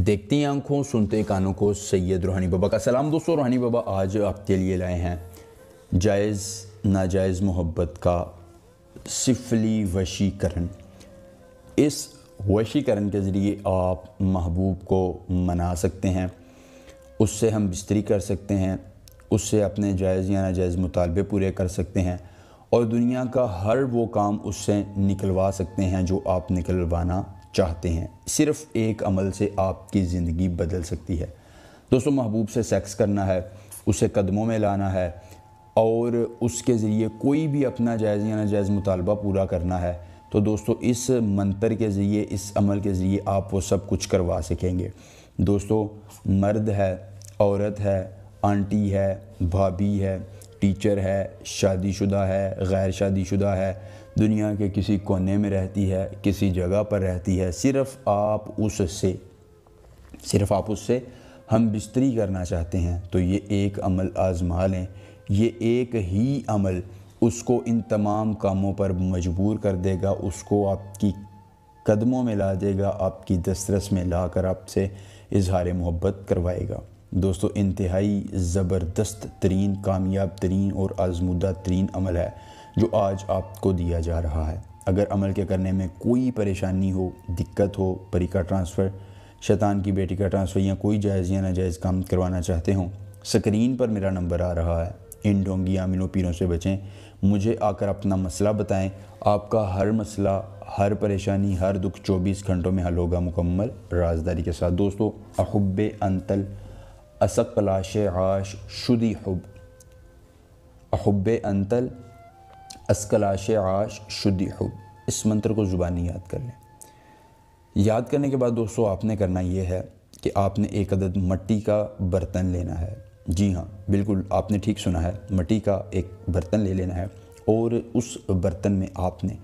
देखते ही आंखों सुनते कानों को सैयद रूहानी बाबा का सलाम। दोस्तों, रूहानी बाबा आज आपके लिए लाए हैं जायज़ नाजायज़ मोहब्बत का सिफली वशीकरण। इस वशीकरण के ज़रिए आप महबूब को मना सकते हैं, उससे हम बिस्तरी कर सकते हैं, उससे अपने जायज़ या नाजायज़ मुतालबे पूरे कर सकते हैं और दुनिया का हर वो काम उससे निकलवा सकते हैं जो आप निकलवाना चाहते हैं। सिर्फ़ एक अमल से आपकी ज़िंदगी बदल सकती है। दोस्तों, महबूब से सेक्स करना है, उसे कदमों में लाना है और उसके ज़रिए कोई भी अपना जायज़ या नाजायज़ मुतालबा पूरा करना है, तो दोस्तों इस मंतर के ज़रिए, इस अमल के ज़रिए आप वो सब कुछ करवा सकेंगे। दोस्तों, मर्द है, औरत है, आंटी है, भाभी है, टीचर है, शादीशुदा है, गैर शादीशुदा है, दुनिया के किसी कोने में रहती है, किसी जगह पर रहती है, सिर्फ़ आप उससे हम बिस्तरी करना चाहते हैं, तो ये एक अमल आज़मा लें। ये एक ही अमल उसको इन तमाम कामों पर मजबूर कर देगा, उसको आपकी कदमों में ला देगा, आपकी दस्तरस में ला कर आपसे इजहार मोहब्बत करवाएगा। दोस्तों, इंतहाई ज़बरदस्त तरीन, कामयाब तरीन और आज़मूदा तरीन अमल है जो आज आपको दिया जा रहा है। अगर अमल के करने में कोई परेशानी हो, दिक्कत हो, परी का ट्रांसफ़र, शैतान की बेटी का ट्रांसफ़र या कोई जायज़ या नाजायज़ काम करवाना चाहते हों, स्क्रीन पर मेरा नंबर आ रहा है। इन ढोंगी आमिलों पीरों से बचें, मुझे आकर अपना मसला बताएं। आपका हर मसला, हर परेशानी, हर दुख 24 घंटों में हल होगा मुकम्मल राजदारी के साथ। दोस्तों, अहुब्बे अंतल असकलाशे आश शुदी हुब, अहुब्बे अंतल अस्कलाशे आश शुदी हुब, इस मंत्र को ज़ुबानी याद कर लें। याद करने के बाद दोस्तों आपने करना ये है कि आपने एक अदद मिट्टी का बर्तन लेना है। जी हाँ, बिल्कुल आपने ठीक सुना है, मिट्टी का एक बर्तन ले लेना है और उस बर्तन में आपने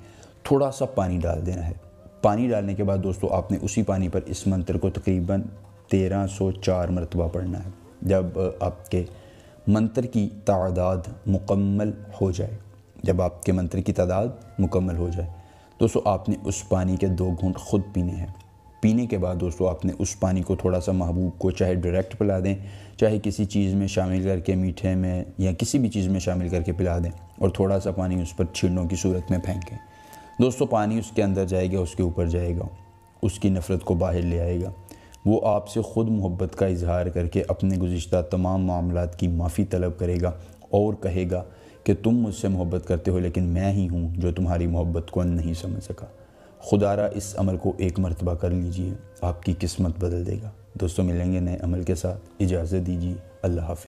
थोड़ा सा पानी डाल देना है। पानी डालने के बाद दोस्तों आपने उसी पानी पर इस मंत्र को तकरीबन 1304 मरतबा पढ़ना है। जब आपके मंत्र की तादाद मुकम्मल हो जाए, दोस्तों आपने उस पानी के 2 घूंट ख़ुद पीने हैं। पीने के बाद दोस्तों आपने उस पानी को थोड़ा सा महबूब को चाहे डायरेक्ट पिला दें, चाहे किसी चीज़ में शामिल करके, मीठे में या किसी भी चीज़ में शामिल करके पिला दें और थोड़ा सा पानी उस पर छींटों की सूरत में फेंकें। दोस्तों, पानी उसके अंदर जाएगा, उसके ऊपर जाएगा, उसकी नफ़रत को बाहर ले आएगा। वो आपसे ख़ुद मोहब्बत का इजहार करके अपने गुज़िश्ता तमाम मामलात की माफ़ी तलब करेगा और कहेगा कि तुम मुझसे मोहब्बत करते हो, लेकिन मैं ही हूँ जो तुम्हारी मोहब्बत को नहीं समझ सका। खुदारा इस अमल को एक मरतबा कर लीजिए, आपकी किस्मत बदल देगा। दोस्तों, मिलेंगे नए अमल के साथ, इजाज़त दीजिए, अल्लाह हाफ़िज़।